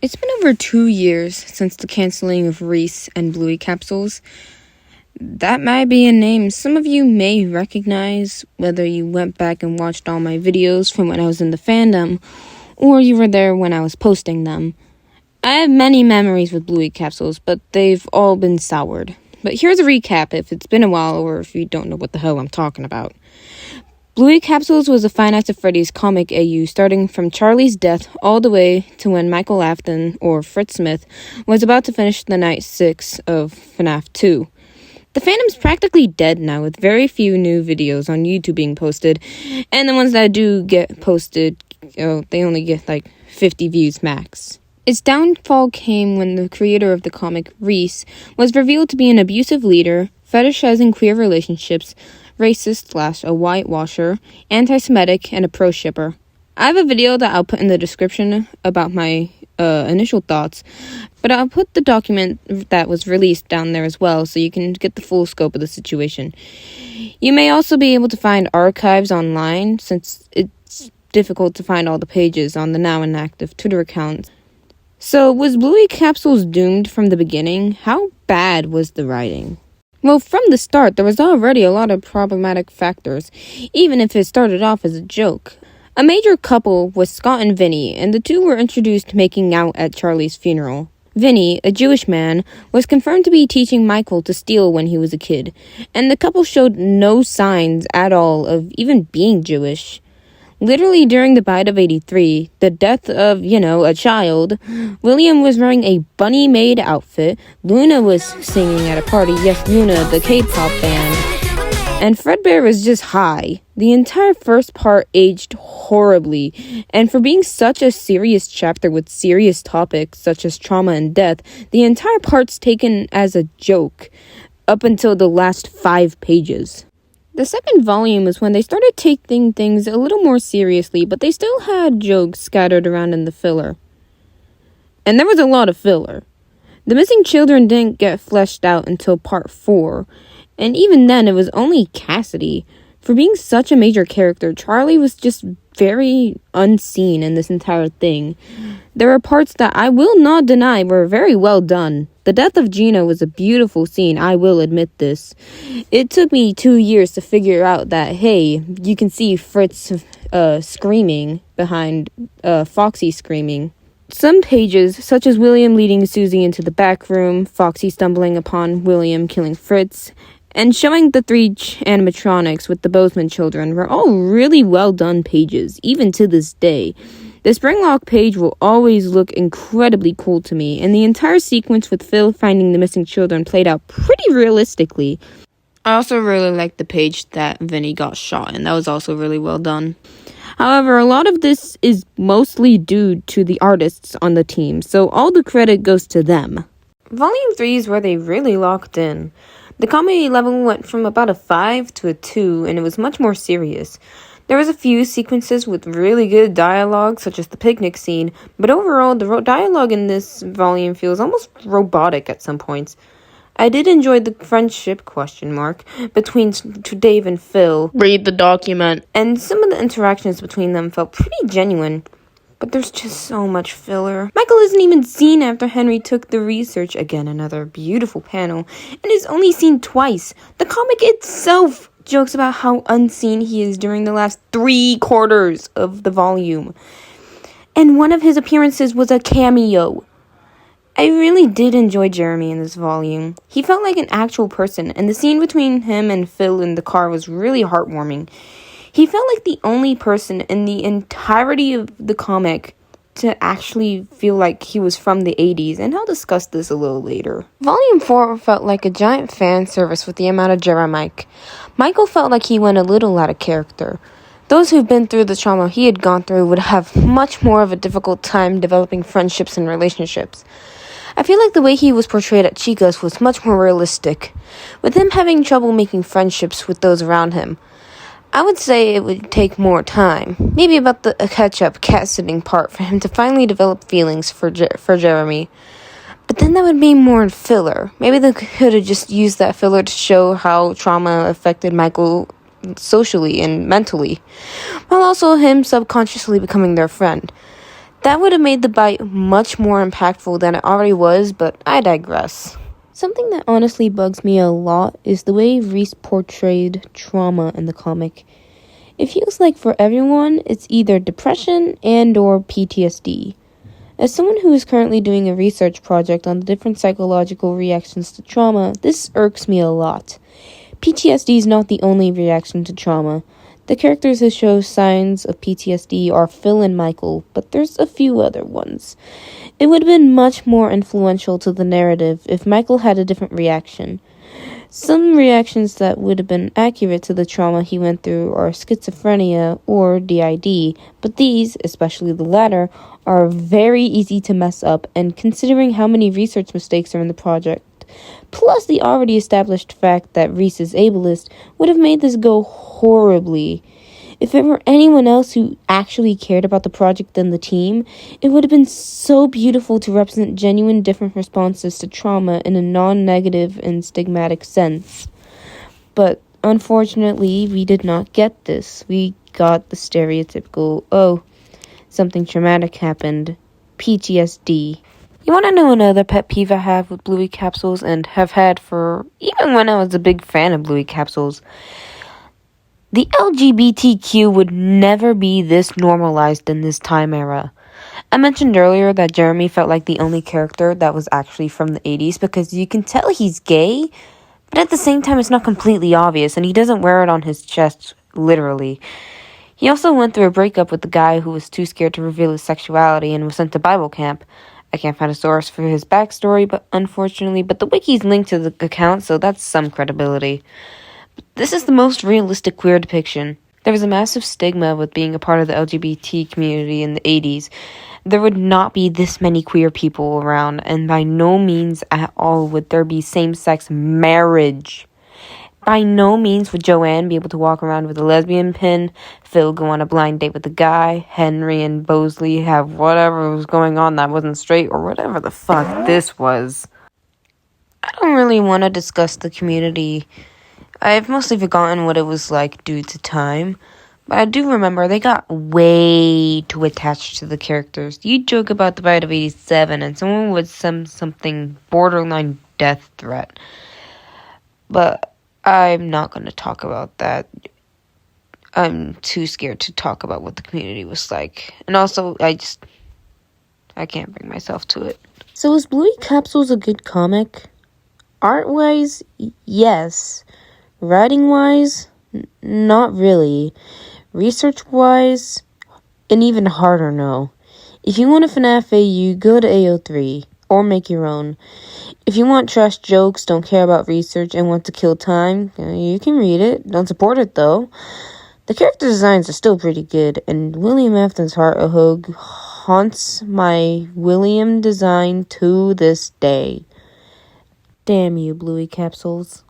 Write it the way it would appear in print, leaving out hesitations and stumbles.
It's been over 2 years since the canceling of Reese and BlueyCapsules. That might be a name some of you may recognize, whether you went back and watched all my videos from when I was in the fandom, or you were there when I was posting them. I have many memories with BlueyCapsules, but they've all been soured. But here's a recap if it's been a while or if you don't know what the hell I'm talking about. BlueyCapsules was a Five Nights at Freddy's comic AU starting from Charlie's death all the way to when Michael Afton, or Fritz Smith, was about to finish the night 6 of FNAF 2. The fandom's practically dead now, with very few new videos on YouTube being posted, and the ones that do get posted, they only get like 50 views max. Its downfall came when the creator of the comic, Reese, was revealed to be an abusive leader, fetishizing queer relationships, racist / a whitewasher, anti-Semitic, and a pro-shipper. I have a video that I'll put in the description about my initial thoughts, but I'll put the document that was released down there as well so you can get the full scope of the situation. You may also be able to find archives online since it's difficult to find all the pages on the now inactive Twitter account. So, was BlueyCapsules doomed from the beginning? How bad was the writing? Well, from the start, there was already a lot of problematic factors, even if it started off as a joke. A major couple was Scott and Vinny, and the two were introduced making out at Charlie's funeral. Vinny, a Jewish man, was confirmed to be teaching Michael to steal when he was a kid, and the couple showed no signs at all of even being Jewish. Literally during the bite of 83, the death of, a child, William was wearing a bunny-made outfit, Luna was singing at a party, yes, Luna, the K-pop band, and Fredbear was just high. The entire first part aged horribly, and for being such a serious chapter with serious topics such as trauma and death, the entire part's taken as a joke, up until the last 5 pages. The second volume was when they started taking things a little more seriously, but they still had jokes scattered around in the filler. And there was a lot of filler. The missing children didn't get fleshed out until part 4, and even then it was only Cassidy. For being such a major character, Charlie was just very unseen in this entire thing. There are parts that I will not deny were very well done. The death of Gina was a beautiful scene, I will admit this. It took me 2 years to figure out that, hey, you can see Fritz screaming behind Foxy screaming. Some pages, such as William leading Susie into the back room, Foxy stumbling upon William killing Fritz, and showing the 3 animatronics with the Bozeman children, were all really well done pages, even to this day. The Springlock page will always look incredibly cool to me, and the entire sequence with Phil finding the missing children played out pretty realistically. I also really liked the page that Vinny got shot, and that was also really well done. However, a lot of this is mostly due to the artists on the team, so all the credit goes to them. Volume 3 is where they really locked in. The comedy level went from about a 5 to a 2, and it was much more serious. There was a few sequences with really good dialogue, such as the picnic scene, but overall, the dialogue in this volume feels almost robotic at some points. I did enjoy the friendship between Dave and Phil. Read the document. And some of the interactions between them felt pretty genuine. But there's just so much filler. Michael isn't even seen after Henry took the research. Again, another beautiful panel. And is only seen twice. The comic itself jokes about how unseen he is during the last 3/4 of the volume. And one of his appearances was a cameo. I really did enjoy Jeremy in this volume. He felt like an actual person, and the scene between him and Phil in the car was really heartwarming. He felt like the only person in the entirety of the comic to actually feel like he was from the 80s, and I'll discuss this a little later. Volume 4 felt like a giant fan service with the amount of Jeremiah. Michael felt like he went a little out of character. Those who've been through the trauma he had gone through would have much more of a difficult time developing friendships and relationships. I feel like the way he was portrayed at Chica's was much more realistic, with him having trouble making friendships with those around him. I would say it would take more time, maybe about the catch-up cat-sitting part for him to finally develop feelings for Jeremy. But then that would be more filler. Maybe they could have just used that filler to show how trauma affected Michael socially and mentally, while also him subconsciously becoming their friend. That would have made the bite much more impactful than it already was, but I digress. Something that honestly bugs me a lot is the way Reese portrayed trauma in the comic. It feels like for everyone, it's either depression and or PTSD. As someone who is currently doing a research project on the different psychological reactions to trauma, this irks me a lot. PTSD is not the only reaction to trauma. The characters who show signs of PTSD are Phil and Michael, but there's a few other ones. It would have been much more influential to the narrative if Michael had a different reaction. Some reactions that would have been accurate to the trauma he went through are schizophrenia or DID, but these, especially the latter, are very easy to mess up, and considering how many research mistakes are in the project, plus the already established fact that Reese is ableist, would have made this go horribly. If it were anyone else who actually cared about the project than the team, it would have been so beautiful to represent genuine different responses to trauma in a non-negative and stigmatic sense. But unfortunately, we did not get this. We got the stereotypical, oh, something traumatic happened, PTSD. You want to know another pet peeve I have with Bluey Capsules and have had for even when I was a big fan of Bluey Capsules? The LGBTQ would never be this normalized in this time era. I mentioned earlier that Jeremy felt like the only character that was actually from the 80s because you can tell he's gay, but at the same time it's not completely obvious and he doesn't wear it on his chest, literally. He also went through a breakup with the guy who was too scared to reveal his sexuality and was sent to Bible camp. I can't find a source for his backstory, but the wiki's linked to the account, so that's some credibility. This is the most realistic queer depiction. There was a massive stigma with being a part of the LGBT community in the 80s. There would not be this many queer people around, and by no means at all would there be same-sex marriage. By no means would Joanne be able to walk around with a lesbian pin, Phil go on a blind date with a guy, Henry and Bosley have whatever was going on that wasn't straight, or whatever the fuck this was. I don't really want to discuss the community. I've mostly forgotten what it was like due to time, but I do remember they got way too attached to the characters. You joke about the bite of 87 and someone would send something borderline death threat. But I'm not going to talk about that. I'm too scared to talk about what the community was like. And also, I can't bring myself to it. So is Bluey Capsules a good comic? Art-wise, yes. Writing-wise, not really. Research-wise, an even harder no. If you want a FNAF AU, go to AO3, or make your own. If you want trash jokes, don't care about research, and want to kill time, you can read it. Don't support it, though. The character designs are still pretty good, and William Afton's Heart a Hug haunts my William design to this day. Damn you, Bluey Capsules.